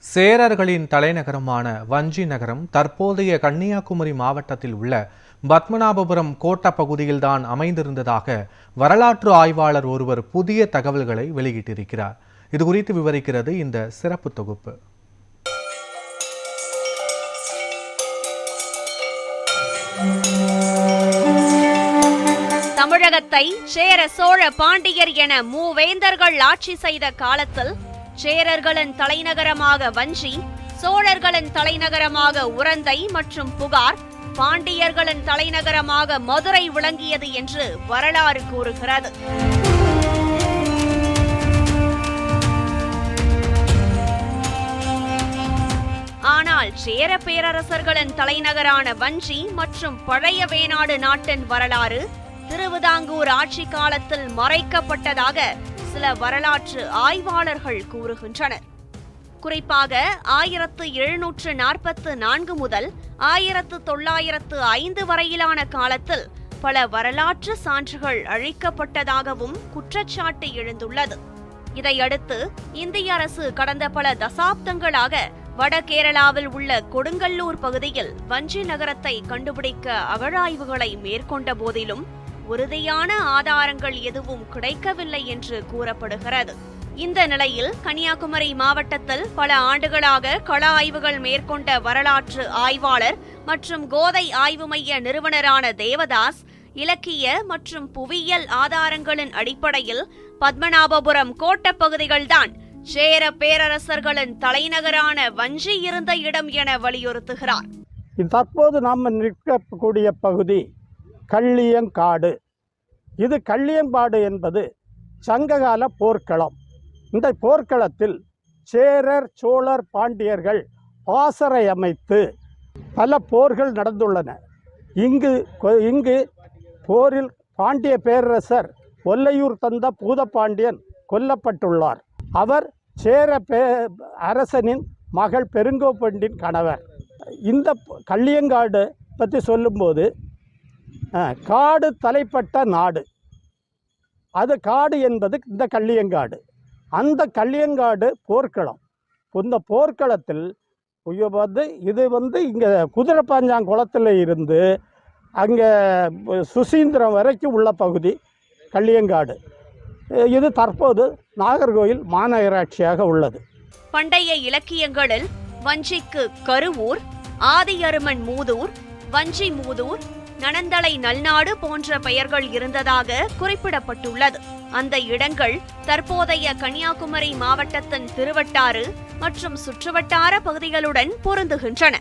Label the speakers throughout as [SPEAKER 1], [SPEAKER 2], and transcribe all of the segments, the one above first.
[SPEAKER 1] சேரர்களின் தலைநகரமான வஞ்சி நகரம் தற்போதைய கன்னியாகுமரி மாவட்டத்தில் உள்ள பத்மநாபபுரம் கோட்ட பகுதியில்தான் அமைந்திருந்ததாக வரலாற்று ஆய்வாளர் ஒருவர் புதிய தகவல்களை வெளியிட்டிருக்கிறார். இதுகுறித்து விவரிக்கிறது இந்த சிறப்பு தொகுப்பு.
[SPEAKER 2] தமிழகத்தை சேர, சோழ, பாண்டியர் என மூவேந்தர்கள் ஆட்சி செய்த காலத்தில் சேரர்களின் தலைநகரமாக வஞ்சி, சோழர்களின் தலைநகரமாக உரந்தை மற்றும் புகார், பாண்டியர்களின் தலைநகரமாக மதுரை விளங்கியது என்று வரலாறு கூறுகிறது. ஆனால் சேர பேரரசர்களின் தலைநகரான வஞ்சி மற்றும் பழைய வேணாடு நாட்டின் வரலாறு திருவிதாங்கூர் ஆட்சி காலத்தில் மறைக்கப்பட்டதாக சில வரலாற்று ஆய்வாளர்கள் கூறுகின்றனர். குறிப்பாக 1744 முதல் 1905 வரையிலான காலத்தில் பல வரலாற்று சான்றுகள் அழிக்கப்பட்டதாகவும் குற்றச்சாட்டு எழுந்துள்ளது. இதையடுத்து இந்திய அரசு கடந்த பல தசாப்தங்களாக வட கேரளாவில் உள்ள கொடுங்கல்லூர் பகுதியில் வஞ்சி நகரத்தை கண்டுபிடிக்க அகழாய்வுகளை மேற்கொண்ட போதிலும் உறுதியான ஆதாரங்கள் எதுவும் கிடைக்கவில்லை என்று கூறப்படுகிறது. இந்த நிலையில் கன்னியாகுமரி மாவட்டத்தில் பல ஆண்டுகளாக கள ஆய்வுகள் மேற்கொண்ட வரலாற்று ஆய்வாளர் மற்றும் கோதை ஆய்வு மைய நிறுவனரான தேவதாஸ் இலக்கிய மற்றும் புவியியல் ஆதாரங்களின் அடிப்படையில் பத்மநாபபுரம் கோட்ட பகுதிகள்தான் சேர பேரரசர்களின் தலைநகரான வஞ்சி இருந்த இடம் என வலியுறுத்துகிறார்.
[SPEAKER 3] தற்போது நாம் நிற்கக்கூடிய பகுதி கள்ளியங்காடு. இது கள்ளியங்காடு என்பது சங்ககால போர்க்களம். இந்த போர்க்களத்தில் சேரர், சோழர், பாண்டியர்கள் பாசறை அமைத்து பல போர்கள் நடந்துள்ளன. இங்கு போரில் பாண்டிய பேரரசர் ஒல்லையூர் தந்த பூதப்பாண்டியன் கொல்லப்பட்டுள்ளார். அவர் சேர அரசனின் மகள் பெருங்கோப்பண்டின் கணவர். இந்த கள்ளியங்காடு பற்றி சொல்லும்போது காடு தலைப்பட்ட நாடு, அது காடு என்பது இந்த கள்ளியங்காடு. அந்த கள்ளியங்காடு போர்க்களம். இந்த போர்க்களத்தில் இது இங்கே குதிரைப்பாஞ்சாங்குளத்தில் இருந்து அங்கே சுசீந்திரம் வரைக்கும் உள்ள பகுதி கள்ளியங்காடு. இது தற்போது நாகர்கோயில் மாநகராட்சியாக உள்ளது.
[SPEAKER 2] பண்டைய இலக்கியங்களில் வஞ்சிக்கு கருவூர், ஆதியருமன் மூதூர், வஞ்சி மூதூர், நனந்தலை நல்நாடு போன்ற பெயர்கள் இருந்ததாக குறிப்பிடப்பட்டுள்ளது. அந்த இடங்கள் தற்போதைய கன்னியாகுமரி மாவட்டத்தின் திருவட்டாறு மற்றும் சுற்றுவட்டார பகுதிகளுடன் பொருந்துகின்றன.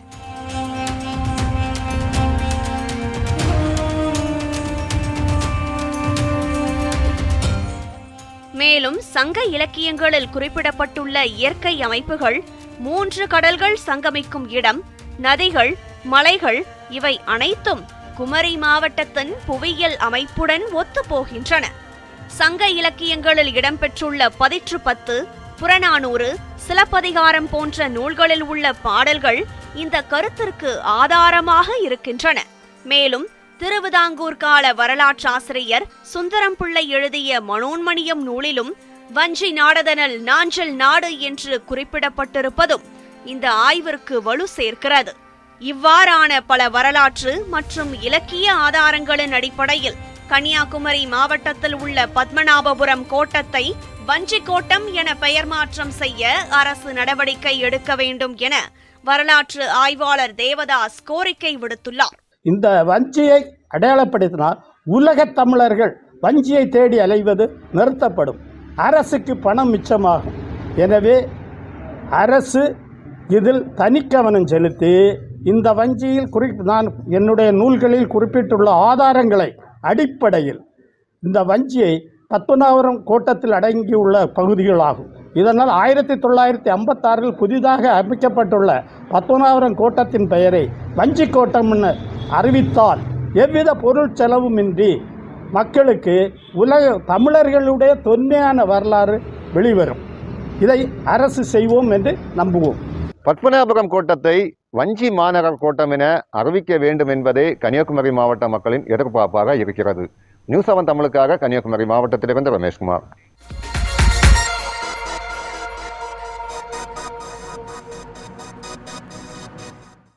[SPEAKER 2] மேலும் சங்க இலக்கியங்களில் குறிப்பிடப்பட்டுள்ள இயற்கை அமைப்புகள் 3 கடல்கள் சங்கமிக்கும் இடம், நதிகள், மலைகள் இவை அனைத்தும் குமரி மாவட்டத்தின் புவியியல் அமைப்புடன் ஒத்துப்போகின்றன. சங்க இலக்கியங்களில் இடம்பெற்றுள்ள பதிற்று 10, புறநானூறு, சிலப்பதிகாரம் போன்ற நூல்களில் உள்ள பாடல்கள் இந்த கருத்திற்கு ஆதாரமாக இருக்கின்றன. மேலும் திருவிதாங்கூர் கால வரலாற்றாசிரியர் சுந்தரம் பிள்ளை எழுதிய மனோன்மணியம் நூலிலும் வஞ்சி நாடதனல் நாஞ்சல் நாடு என்று குறிப்பிடப்பட்டிருப்பதும் இந்த ஆய்விற்கு வலு சேர்க்கிறது. இவ்வாறான பல வரலாற்று மற்றும் இலக்கிய ஆதாரங்களின் அடிப்படையில் கன்னியாகுமரி மாவட்டத்தில் உள்ள பத்மநாபபுரம் கோட்டத்தை வஞ்சி கோட்டம் என பெயர் மாற்றம் செய்ய அரசு நடவடிக்கை எடுக்க வேண்டும் என வரலாற்று ஆய்வாளர் தேவதாஸ் கோரிக்கை விடுத்துள்ளார்.
[SPEAKER 3] இந்த வஞ்சியை அடையாளப்படுத்தினால் உலக தமிழர்கள் வஞ்சியை தேடி அலைவது நிறுத்தப்படும். அரசுக்கு பணம் மிச்சமாகும். எனவே அரசு இதில் தனிக்கவனம் செலுத்தி இந்த வஞ்சியில் நான் என்னுடைய நூல்களில் குறிப்பிட்டுள்ள ஆதாரங்களை அடிப்படையில் இந்த வஞ்சியை பத்மநாபபுரம் கோட்டத்தில் அடங்கியுள்ள பகுதிகளாகும். இதனால் 1956 புதிதாக அமைக்கப்பட்டுள்ள பத்மநாபபுரம் கோட்டத்தின் பெயரை வஞ்சி கோட்டம் என அறிவித்தால் எவ்வித பொருள் செலவுமின்றி மக்களுக்கு உலக தமிழர்களுடைய தொன்மையான வரலாறு வெளிவரும். இதை அரசு செய்வோம் என்று நம்புவோம்.
[SPEAKER 4] பத்மநாபபுரம் கோட்டத்தை வஞ்சி மாநகர் கோட்டம் என அறிவிக்க வேண்டும் என்பதே கன்னியாகுமரி மாவட்ட மக்களின் எதிர்பார்ப்பாக இருக்கிறது. நியூஸ் 7 தமிழுக்காக கன்னியாகுமரி மாவட்டத்திலிருந்து ரமேஷ்குமார்.